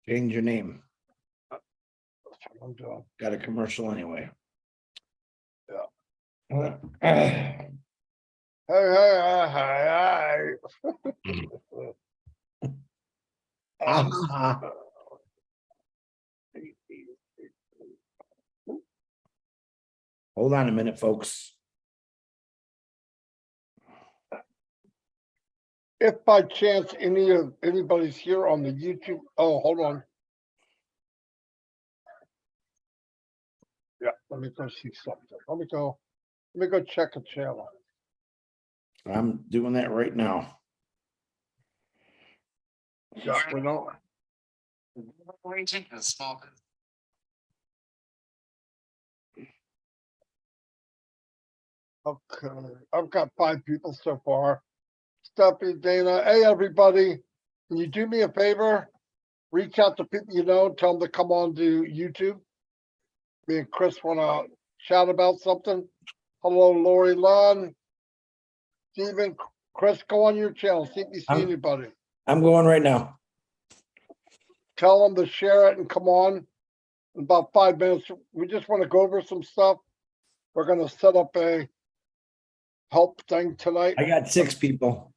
Change your name. That's what I'm doing. Got a commercial anyway. Yeah. Hey, hey. Ah, hold on a minute, folks. If by chance anybody's here on the YouTube, oh, hold on. Yeah, let me go see something. Let me go check a channel. I'm doing that right now. Yeah, we don't. Okay, I've got 5 people so far. Stephanie, Dana, hey, everybody, can you do me a favor? Reach out to people you know, tell them to come on to YouTube. Me and Chris want to chat about something. Hello, Lori Lund. Steven, Chris, go on your channel, see if you see anybody. I'm going right now. Tell them to share it and come on. In about 5 minutes, we just want to go over some stuff. We're going to set up a help thing tonight. I got 6 people.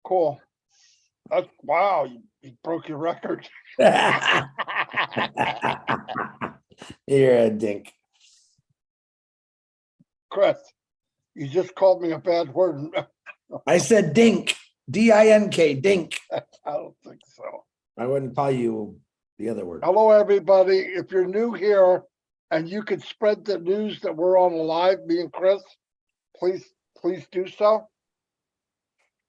Cool. That's wow, you broke your record. You're a dink. Chris, you just called me a bad word. I said dink. D-I-N-K, dink. I don't think so. I wouldn't call you the other word. Hello, everybody. If you're new here and you could spread the news that we're on live, me and Chris, please do so.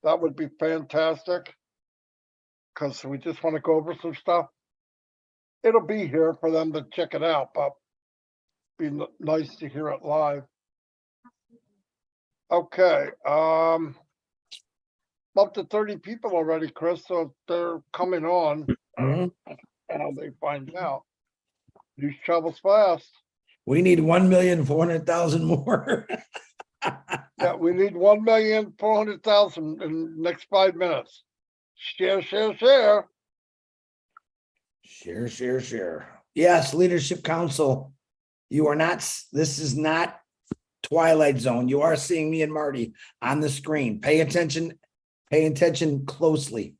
That would be fantastic. Because we just want to go over some stuff. It'll be here for them to check it out, but be nice to hear it live. Okay, up to 30 people already, Chris, so they're coming on. Mhm. How they find out. News travels fast. We need 1,400,000 more. Yeah, we need 1,400,000 in the next 5 minutes. Share, share, share. Share, share, share. Yes, Leadership Council. You are not, this is not Twilight Zone. You are seeing me and Marty on the screen. Pay attention closely.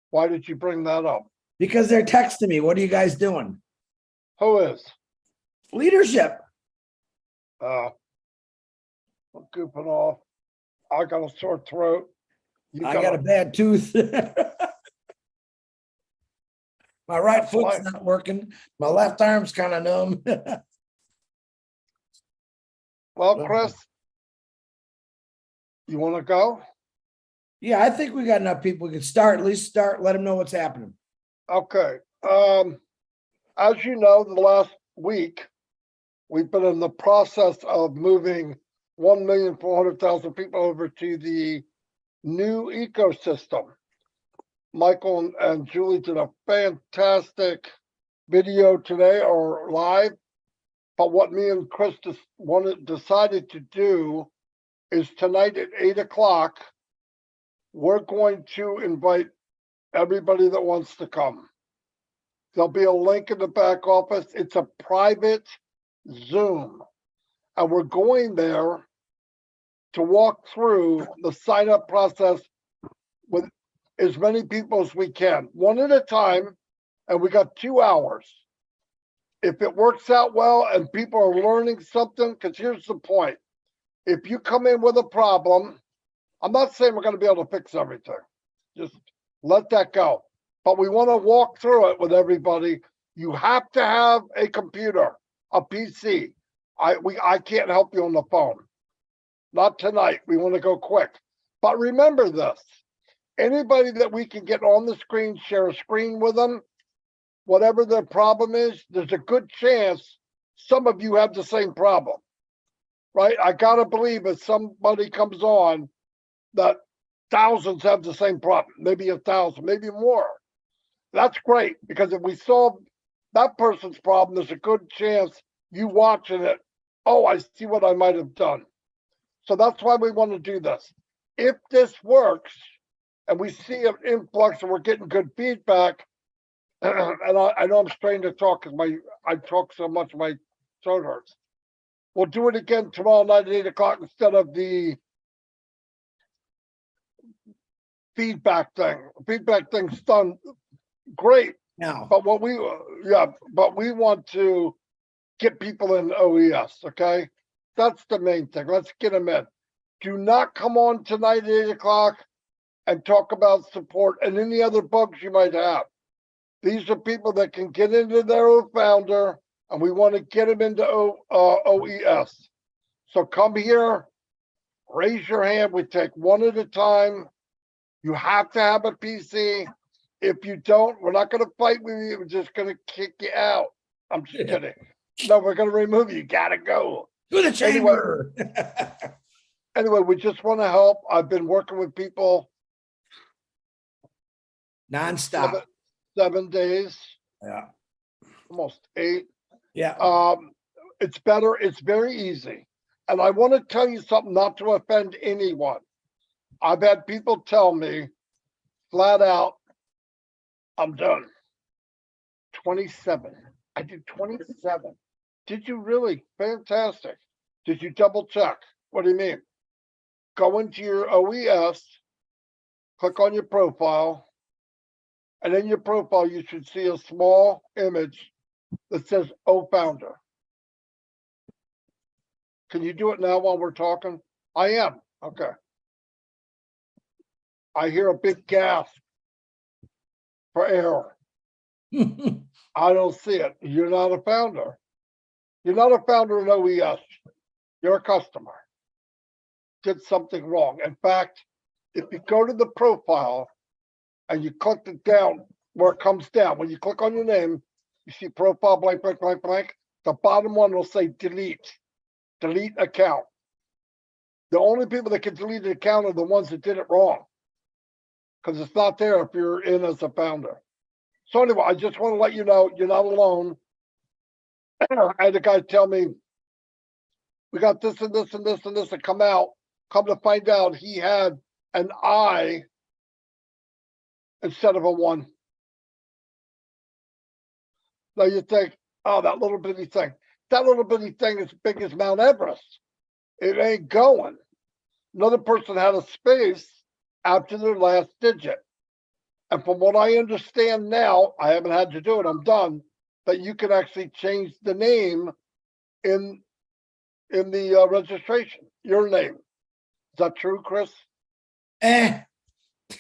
Why did you bring that up? Because they're texting me. What are you guys doing? Who is? Leadership. I'm goofing off. I got a sore throat. I got a bad tooth. My right foot's not working. My left arm's kind of numb. Well, Chris, you want to go? Yeah, I think we got enough people. We can start, at least start, let them know what's happening. Okay. As you know, the last week, we've been in the process of moving 1,400,000 people over to the new ecosystem. Michael and Julie did a fantastic video today or live. But what me and Chris decided to do is tonight at 8 o'clock, we're going to invite everybody that wants to come. There'll be a link in the back office. It's a private Zoom. And we're going there to walk through the sign up process with as many people as we can, one at a time. And we got 2 hours. If it works out well and people are learning something, because here's the point. If you come in with a problem, I'm not saying we're going to be able to fix everything. Just let that go. But we want to walk through it with everybody. You have to have a computer, a PC. I can't help you on the phone. Not tonight. We want to go quick. But remember this. Anybody that we can get on the screen, share a screen with them, whatever their problem is, there's a good chance some of you have the same problem, right? I got to believe if somebody comes on that thousands have the same problem, maybe 1,000, maybe more. That's great, because if we solve that person's problem, there's a good chance you watching it, oh, I see what I might have done. So that's why we want to do this. If this works, and we see an influx and we're getting good feedback. And I know I'm straining to talk because I talk so much my throat hurts. We'll do it again tomorrow night at 8 o'clock instead of the feedback thing. Feedback thing's done great, Now, but what we want to get people in OES, okay? That's the main thing. Let's get them in. Do not come on tonight at 8 o'clock and talk about support and any other bugs you might have. These are people that can get into their own founder, and we want to get them into OES. So come here, raise your hand. We take one at a time. You have to have a PC. If you don't, we're not going to fight with you. We're just going to kick you out. I'm just kidding. No, we're going to remove you. You got to go. to the chamber. Anyway, we just want to help. I've been working with people Nonstop. 7 days, Yeah. almost 8. Yeah. It's better. It's very easy. And I want to tell you something, not to offend anyone. I've had people tell me flat out, I'm done. 27. I did 27. Did you really? Fantastic. Did you double check? What do you mean? Go into your OES, click on your profile, and in your profile, you should see a small image that says O Founder. Can you do it now while we're talking? I am. Okay. I hear a big gasp for error. I don't see it. You're not a founder. You're not a founder in OES. You're a customer. Did something wrong. In fact, if you go to the profile and you click it down where it comes down, when you click on your name, you see profile blank, blank, blank, blank. The bottom one will say delete. Delete account. The only people that can delete an account are the ones that did it wrong, because it's not there if you're in as a founder. So anyway, I just want to let you know you're not alone. I had a guy tell me, we got this and this and this and this to come out. Come to find out he had an I instead of a 1. Now you think, oh, that little bitty thing. That little bitty thing is big as Mount Everest. It ain't going. Another person had a space after their last digit. And from what I understand now, I haven't had to do it, I'm done, that you can actually change the name in the registration, your name. Is that true, Chris? Yeah.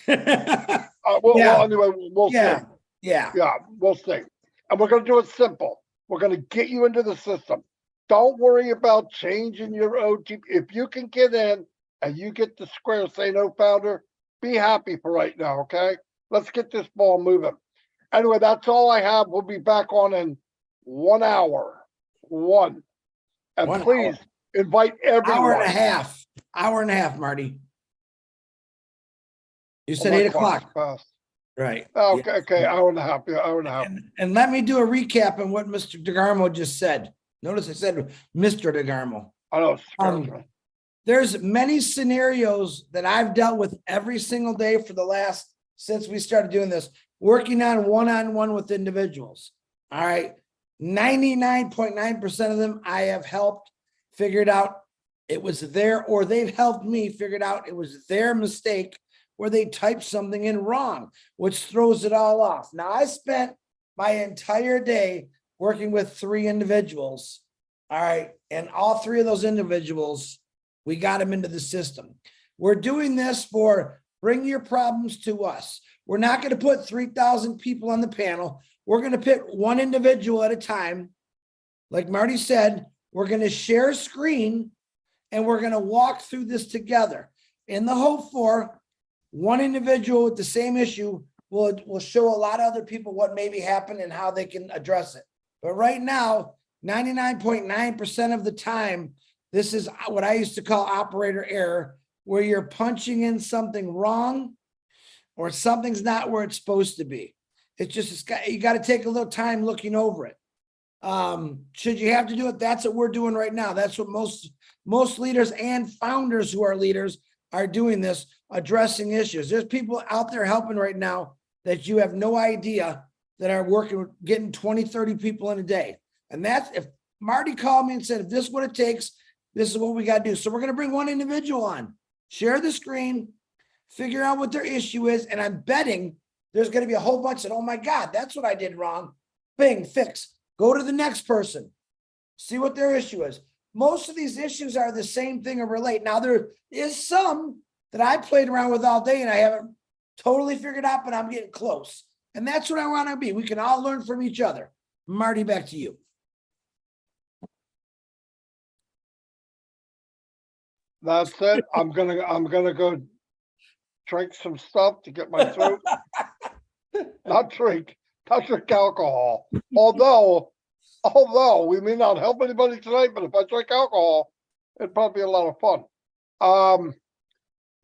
Well, anyway, we'll Yeah. see. Yeah. Yeah, we'll see. And we're going to do it simple. We're going to get you into the system. Don't worry about changing your OTP. If you can get in and you get the square saying no founder, be happy for right now, okay? Let's get this ball moving. Anyway, that's all I have. We'll be back on in 1 hour. 1. And 1 please hour. invite everyone. Hour and a half, Marty. You said Oh, my 8 o'clock. clock's fast. Right. Okay, Yeah. okay, hour and a half. Yeah, hour and a half. And let me do a recap on what Mr. DeGarmo just said. Notice I said Mr. DeGarmo. I know. It scares me. There's many scenarios that I've dealt with every single day for the last, since we started doing this, working on one-on-one with individuals. All right. 99.9% of them I have helped figured out it was their, or they've helped me figured out it was their mistake where they typed something in wrong, which throws it all off. Now, I spent my entire day working with 3 individuals. All right. And all 3 of those individuals, we got them into the system. We're doing this for bring your problems to us. We're not going to put 3,000 people on the panel. We're going to pick one individual at a time. Like Marty said, we're going to share a screen and we're going to walk through this together in the hope for one individual with the same issue will show a lot of other people what maybe happened and how they can address it. But right now, 99.9% of the time, this is what I used to call operator error, where you're punching in something wrong or something's not where it's supposed to be. It's just, you got to take a little time looking over it. Should you have to do it? That's what we're doing right now. That's what most leaders and founders who are leaders, are doing this, addressing issues. There's people out there helping right now that you have no idea that are working, getting 20, 30 people in a day. And that's, if Marty called me and said, if this is what it takes, this is what we got to do. So we're going to bring one individual on, share the screen, figure out what their issue is. And I'm betting there's going to be a whole bunch of, oh my God, that's what I did wrong. Bing, fix, go to the next person, see what their issue is. Most of these issues are the same thing or relate. Now, there is some that I played around with all day and I haven't totally figured out, but I'm getting close. And that's what I want to be. We can all learn from each other. Marty, back to you. That's it. I'm gonna go drink some stuff to get my throat. Not drink alcohol. Although we may not help anybody tonight, but if I drink alcohol, it'd probably be a lot of fun.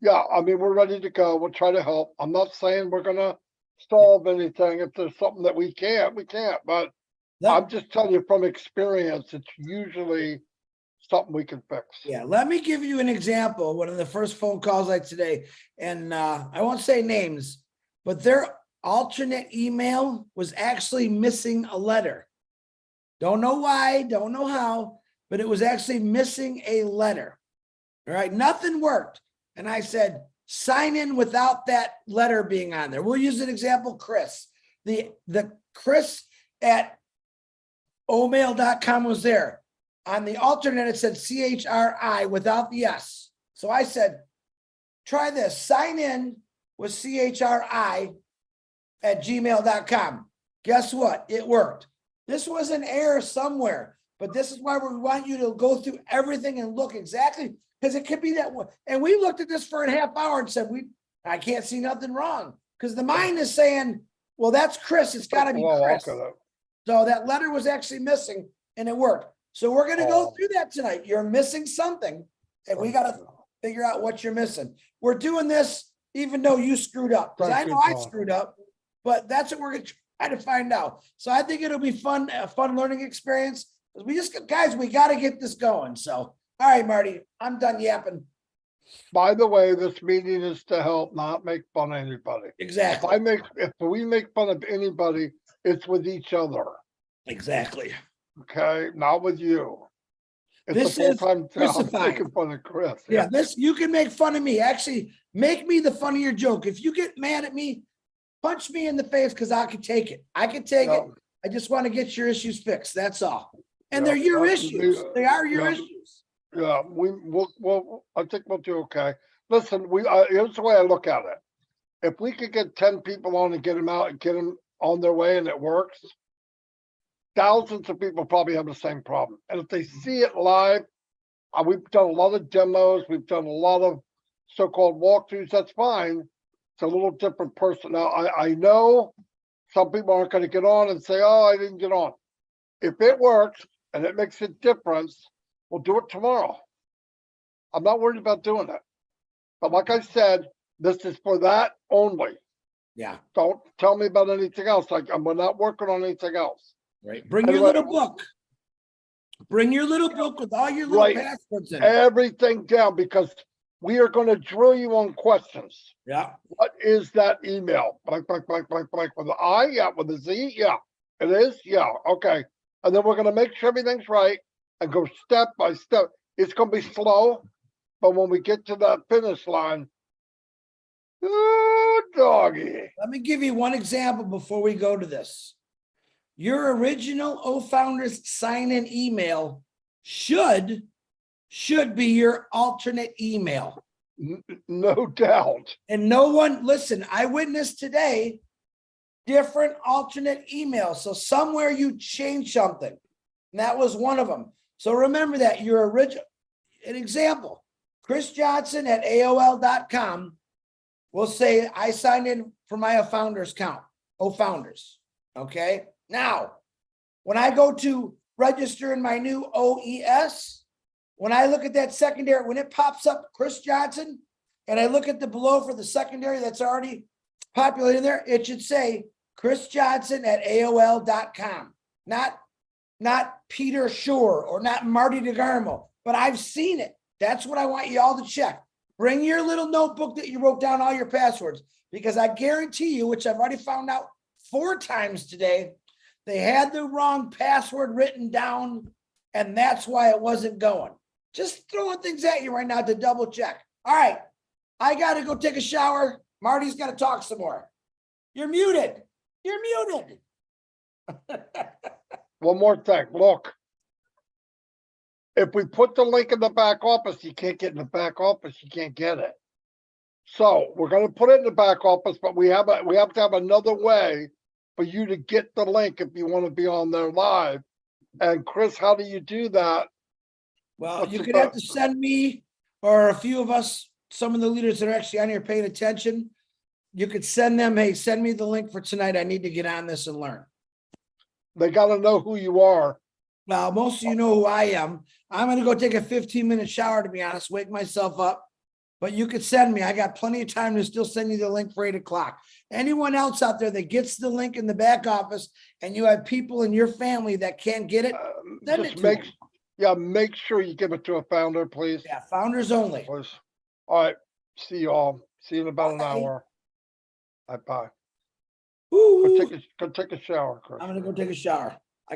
Yeah, I mean, we're ready to go. We'll try to help. I'm not saying we're gonna solve anything. If there's something that we can't, but I'm just telling you from experience, it's usually something we can fix. Yeah, let me give you an example. One of the first phone calls like today, and I won't say names, but their alternate email was actually missing a letter. Don't know why, don't know how, but it was actually missing a letter. All right, nothing worked. And I said, sign in without that letter being on there. We'll use an example, Chris. The Chris at omail.com was there. On the alternate, it said CHRI without the S. So I said, try this, sign in with CHRI at gmail.com. Guess what? It worked. This was an error somewhere, but this is why we want you to go through everything and look exactly, because it could be that one. And we looked at this for a half hour and said, I can't see nothing wrong, because the mind is saying, well, that's Chris. It's got to be Chris. So that letter was actually missing and it worked. So we're going to go through that tonight. You're missing something and we got to figure out what you're missing. We're doing this even though you screwed up, because I know I screwed up, but that's what we're going to try to find out. So I think it'll be fun, a fun learning experience. We just, guys, we got to get this going. So, all right, Marty, I'm done yapping. By the way, this meeting is to help, not make fun of anybody. Exactly. If we make fun of anybody, it's with each other. Exactly. Okay, not with you. This is making fun of Chris. Yeah, this, you can make fun of me. Actually, make me the funnier joke. If you get mad at me, punch me in the face, because I can take it. I can take it. I just want to get your issues fixed. That's all. And they're your issues. They are your issues. Yeah, I think we'll do okay. Listen, here's the way I look at it. If we could get 10 people on and get them out and get them on their way and it works, thousands of people probably have the same problem. And if they see it live, we've done a lot of demos. We've done a lot of so-called walkthroughs. That's fine. It's a little different person. Now, I know some people aren't going to get on and say, oh, I didn't get on. If it works and it makes a difference, we'll do it tomorrow. I'm not worried about doing it. But like I said, this is for that only. Yeah. Don't tell me about anything else. We're not working on anything else. Right. Bring your little book. Bring your little book with all your little passwords in it. Everything down, because we are going to drill you on questions. Yeah. What is that email? Blank, with an I? Yeah. With a Z? Yeah. It is? Yeah. Okay. And then we're going to make sure everything's right and go step by step. It's going to be slow, but when we get to that finish line, oh, doggy. Let me give you one example before we go to this. Your original O-Founders sign-in email should be your alternate email. No doubt. And no one, listen, I witnessed today different alternate emails. So somewhere you changed something. And that was one of them. So remember that your original, an example, Chris Johnson at AOL.com will say, I signed in for my O-Founders account, O-Founders. Okay. Now, when I go to register in my new OES, when I look at that secondary, when it pops up Chris Johnson, and I look at the below for the secondary that's already populated there, it should say Chris Johnson at AOL.com, not Peter Shore or not Marty DeGarmo, but I've seen it. That's what I want you all to check. Bring your little notebook that you wrote down all your passwords, because I guarantee you, which I've already found out 4 times today, they had the wrong password written down, and that's why it wasn't going. Just throwing things at you right now to double check. All right, I gotta go take a shower. Marty's gotta talk some more. You're muted. You're muted. One more thing, look. If we put the link in the back office, you can't get in the back office, you can't get it. So we're gonna put it in the back office, but we have to have another way for you to get the link if you want to be on there live. And Chris, how do you do that? Well, What's you the could have to best? send me or a few of us, some of the leaders that are actually on here paying attention. You could send them, hey, send me the link for tonight. I need to get on this and learn. They gotta know who you are. Well, most of you know who I am. I'm gonna go take a 15-minute shower, to be honest, wake myself up. But you could send me. I got plenty of time to still send you the link for 8 o'clock. Anyone else out there that gets the link in the back office and you have people in your family that can't get it, send it Just to make, them. yeah, make sure you give it to a founder, please. Yeah, founders only. Please. All right, see you all. See you in about an Bye. hour. Bye bye. Woo. Go take a shower, Chris. I'm gonna go take a shower.